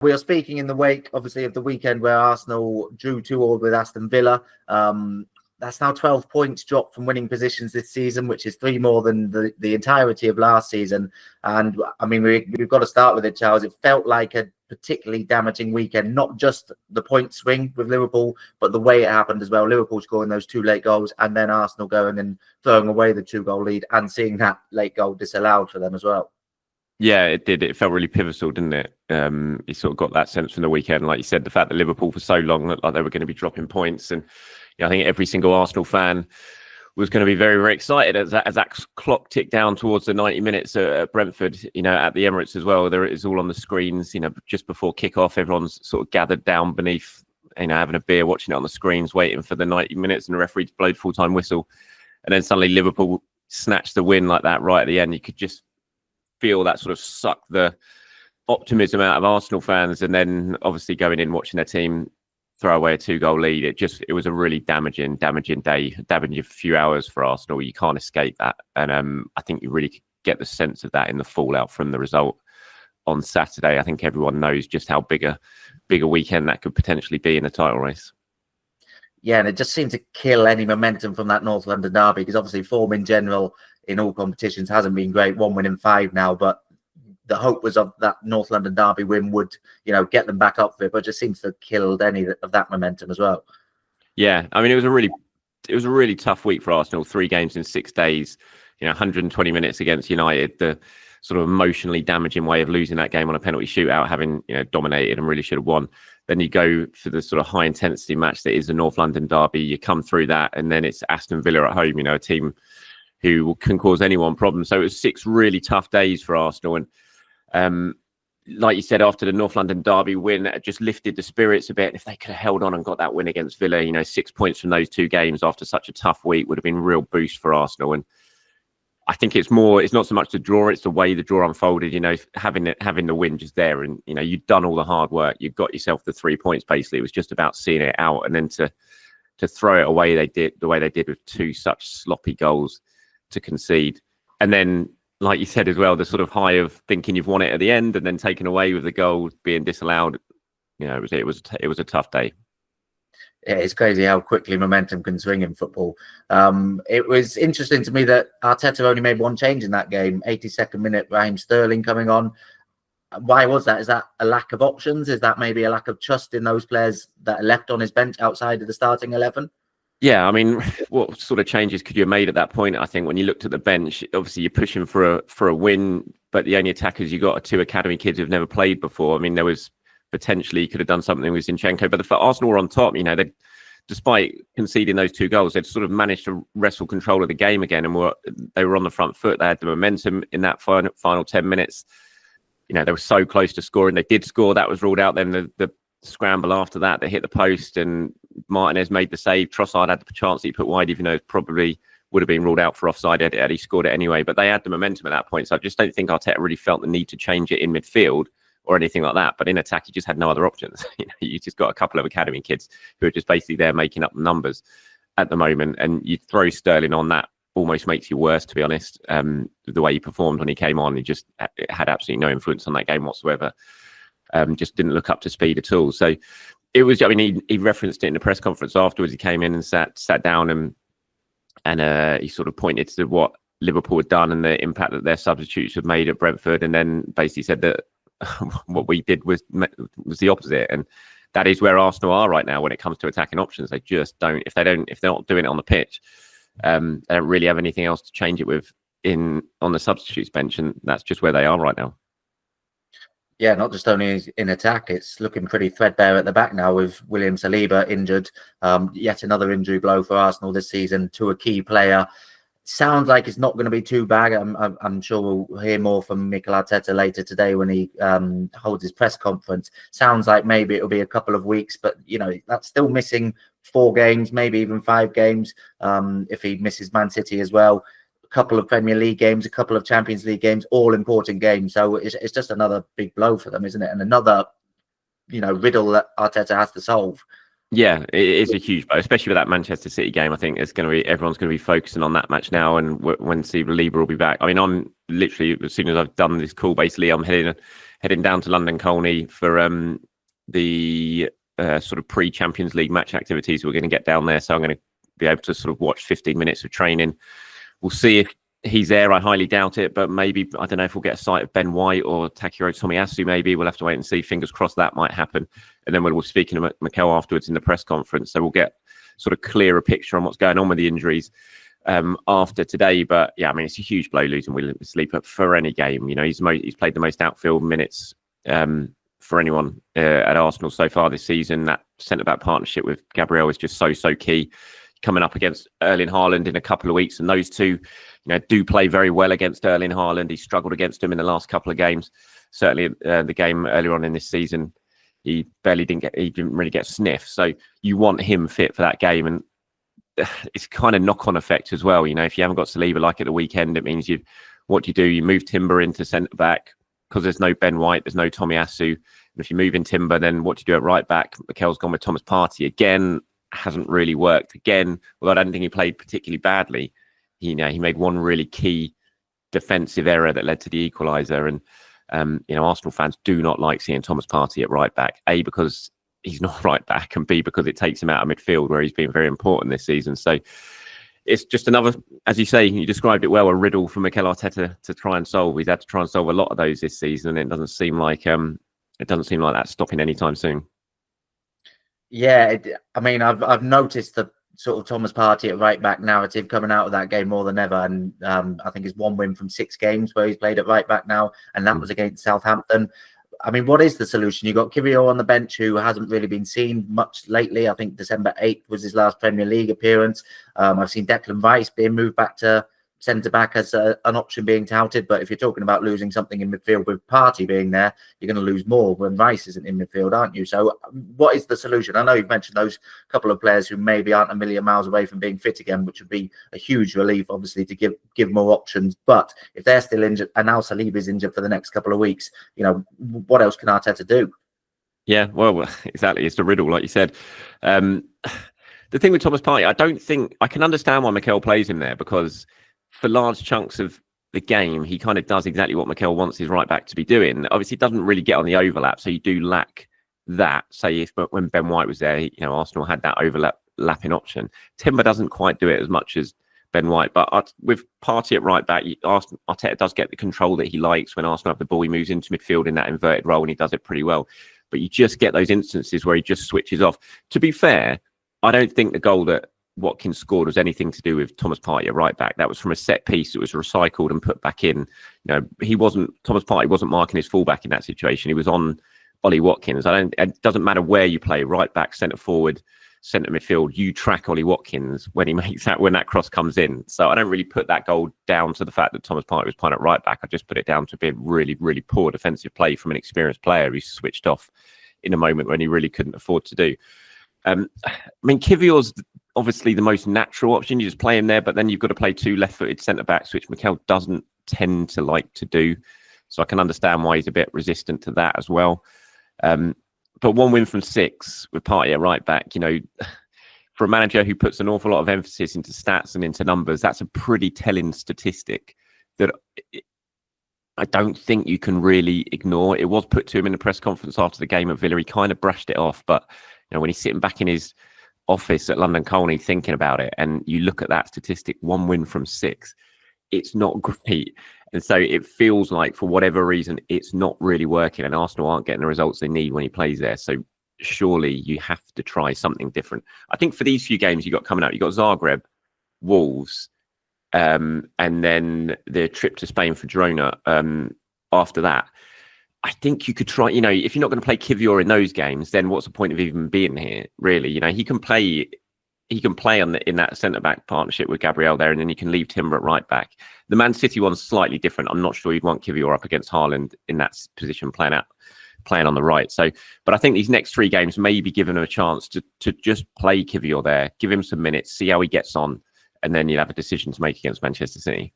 We are speaking in the wake, obviously, of the weekend where Arsenal drew 2-2 with Aston Villa. That's now 12 points dropped from winning positions this season, which is 3 more than the entirety of last season. And I mean, we've got to start with it, Charles. It felt like a particularly damaging weekend, not just the point swing with Liverpool, but the way it happened as well. Liverpool scoring those 2 late goals and then Arsenal going and throwing away the 2-goal lead and seeing that late goal disallowed for them as well. Yeah, it did. It felt really pivotal, didn't it? You sort of got that sense from the weekend. Like you said, the fact that Liverpool for so long looked like they were going to be dropping points. And I think every single Arsenal fan was going to be very, very excited as that clock ticked down towards the 90 minutes at Brentford, at the Emirates as well. There it is all on the screens, just before kickoff. Everyone's sort of gathered down beneath, having a beer, watching it on the screens, waiting for the 90 minutes and the referee to blow the full-time whistle. And then suddenly Liverpool snatched the win like that right at the end. You could just feel that sort of suck the optimism out of Arsenal fans, and then obviously going in watching their team throw away a 2-goal lead. It was a really damaging day, damaging few hours for Arsenal. You can't escape that, and I think you really get the sense of that in the fallout from the result on Saturday. I think everyone knows just how big a weekend that could potentially be in the title race. Yeah, and it just seemed to kill any momentum from that North London derby, because obviously form in general in all competitions hasn't been great. 1 win in 5 now, but the hope was of that North London derby win would, get them back up for it, but it just seems to have killed any of that momentum as well. Yeah, I mean, it was a really tough week for Arsenal. 3 games in 6 days, 120 minutes against United. The sort of emotionally damaging way of losing that game on a penalty shootout, having dominated and really should have won. Then you go for the sort of high intensity match that is the North London derby. You come through that, and then it's Aston Villa at home. A team who can cause anyone problems. So it was 6 really tough days for Arsenal. And like you said, after the North London derby win, it just lifted the spirits a bit. If they could have held on and got that win against Villa, 6 points from those 2 games after such a tough week would have been a real boost for Arsenal. And I think it's not so much the draw, it's the way the draw unfolded, having the win just there. And, you'd done all the hard work. You've got yourself the 3 points, basically. It was just about seeing it out. And then to throw it away, the way they did with 2 such sloppy goals to concede. And then, like you said as well, the sort of high of thinking you've won it at the end and then taken away with the goal being disallowed. It was a tough day. Yeah, it's crazy how quickly momentum can swing in football. It was interesting to me that Arteta only made 1 change in that game. 82nd minute, Raheem Sterling coming on. Why was that? Is that a lack of options? Is that maybe a lack of trust in those players that are left on his bench outside of the starting 11? Yeah, I mean, what sort of changes could you have made at that point? I think when you looked at the bench, obviously you're pushing for a win, but the only attackers you got are 2 academy kids who've never played before. I mean, there was potentially, you could have done something with Zinchenko, but Arsenal were on top. They, despite conceding those 2 goals, they'd sort of managed to wrestle control of the game again, and they were on the front foot. They had the momentum in that final 10 minutes. They were so close to scoring. They did score. That was ruled out. Then the scramble after that hit the post, and Martinez made the save. Trossard had the chance that he put wide, even though it probably would have been ruled out for offside had he scored it anyway. But they had the momentum at that point. So I just don't think Arteta really felt the need to change it in midfield or anything like that. But in attack, he just had no other options. You just got a couple of academy kids who are just basically there making up the numbers at the moment. And you throw Sterling on, that almost makes you worse, to be honest. The way he performed when he came on, he just had absolutely no influence on that game whatsoever. Just didn't look up to speed at all. So it was, he referenced it in the press conference afterwards. He came in and sat down and he sort of pointed to what Liverpool had done and the impact that their substitutes had made at Brentford, and then basically said that what we did was the opposite. And that is where Arsenal are right now when it comes to attacking options. They just don't, if they're not doing it on the pitch, they don't really have anything else to change it with on the substitutes bench, and that's just where they are right now. Yeah, not just only in attack, it's looking pretty threadbare at the back now with William Saliba injured. Yet another injury blow for Arsenal this season to a key player. Sounds like it's not going to be too bad. I'm sure we'll hear more from Mikel Arteta later today when he holds his press conference. Sounds like maybe it'll be a couple of weeks, but that's still missing 4 games, maybe even 5 games if he misses Man City as well. Couple of Premier League games, a couple of Champions League games, all important games. So it's just another big blow for them, isn't it? And another, riddle that Arteta has to solve. Yeah, it is a huge blow, especially with that Manchester City game. I think everyone's going to be focusing on that match now, and when Saliba will be back. I mean, I'm literally as soon as I've done this call, basically I'm heading down to London Colney for the sort of pre-Champions League match activities. We're going to get down there, so I'm going to be able to sort of watch 15 minutes of training. We'll see if he's there. I highly doubt it, but maybe, I don't know if we'll get a sight of Ben White or Takehiro Tomiyasu. Maybe we'll have to wait and see. Fingers crossed that might happen. And then we'll be speaking to Mikel afterwards in the press conference, so we'll get sort of clearer picture on what's going on with the injuries after today. But yeah, I mean, it's a huge blow losing William Saliba for any game. You know, he's played the most outfield minutes for anyone at Arsenal so far this season. That centre-back partnership with Gabriel is just so key. Coming up against Erling Haaland in a couple of weeks, and those two, you know, do play very well against Erling Haaland. He struggled against him in the last couple of games. Certainly, the game earlier on in this season, he didn't really get sniff. So you want him fit for that game, and it's kind of knock-on effect as well. You know, if you haven't got Saliba like at the weekend, it means what do? You move Timber into centre back because there's no Ben White, there's no Tomiyasu. And if you move in Timber, then what do you do at right back? Mikel's gone with Thomas Partey again. Hasn't really worked again. Although I don't think he played particularly badly. He made one really key defensive error that led to the equaliser. And you know, Arsenal fans do not like seeing Thomas Partey at right back. A, because he's not right back, and B, because it takes him out of midfield where he's been very important this season. So it's just another, as you say, you described it well, a riddle for Mikel Arteta to try and solve. He's had to try and solve a lot of those this season, and it doesn't seem like that's stopping anytime soon. Yeah, I mean, I've noticed the sort of Thomas Partey at right back narrative coming out of that game more than ever, and I think it's 1 win from 6 games where he's played at right back now, and that was against Southampton. I mean, what is the solution? You got Kiwior on the bench, who hasn't really been seen much lately. I think December 8th was his last Premier League appearance. I've seen Declan Rice being moved back to centre-back as an option being touted. But if you're talking about losing something in midfield with Partey being there, you're going to lose more when Rice isn't in midfield, aren't you? So what is the solution? I know you've mentioned those couple of players who maybe aren't a million miles away from being fit again, which would be a huge relief, obviously, to give more options. But if they're still injured, and now Saliba is injured for the next couple of weeks, you know, what else can Arteta do? Yeah, well, exactly. It's a riddle, like you said. The thing with Thomas Partey, I can understand why Mikel plays him there, because for large chunks of the game, he kind of does exactly what Mikel wants his right back to be doing. Obviously, he doesn't really get on the overlap, so you do lack that. Say when Ben White was there, you know, Arsenal had that overlapping option. Timber doesn't quite do it as much as Ben White, but with Partey at right back, Arteta does get the control that he likes. When Arsenal have the ball, he moves into midfield in that inverted role, and he does it pretty well. But you just get those instances where he just switches off. To be fair, I don't think the goal that Watkins scored was anything to do with Thomas Partey at right back. That was from a set piece that was recycled and put back in. You know, Thomas Partey wasn't marking his fullback in that situation. He was on Ollie Watkins. It doesn't matter where you play, right back, centre forward, centre midfield, you track Ollie Watkins when that cross comes in. So I don't really put that goal down to the fact that Thomas Partey was playing at right back. I just put it down to being really, really poor defensive play from an experienced player who switched off in a moment when he really couldn't afford to do. I mean, Kiwior's obviously the most natural option. You just play him there, but then you've got to play 2 left-footed centre-backs, which Mikel doesn't tend to like to do. So I can understand why he's a bit resistant to that as well. But 1 win from 6 with Partey at right back, you know, for a manager who puts an awful lot of emphasis into stats and into numbers, that's a pretty telling statistic that I don't think you can really ignore. It was put to him in the press conference after the game at Villa. He kind of brushed it off, but you know, when he's sitting back in his office at London Colney thinking about it, and you look at that statistic, 1 win from 6, it's not great. And so it feels like, for whatever reason, it's not really working, and Arsenal aren't getting the results they need when he plays there. So surely you have to try something different. I think for these few games you got coming out, you got Zagreb, Wolves, and then the trip to Spain for Girona after that. I think you could try, you know, if you're not going to play Kiwior in those games, then what's the point of even being here, really? You know, he can play in that centre-back partnership with Gabriel there, and then you can leave Timber at right-back. The Man City one's slightly different. I'm not sure you'd want Kiwior up against Haaland in that position, playing on the right. So, but I think these next 3 games maybe give him a chance to just play Kiwior there, give him some minutes, see how he gets on, and then you'll have a decision to make against Manchester City.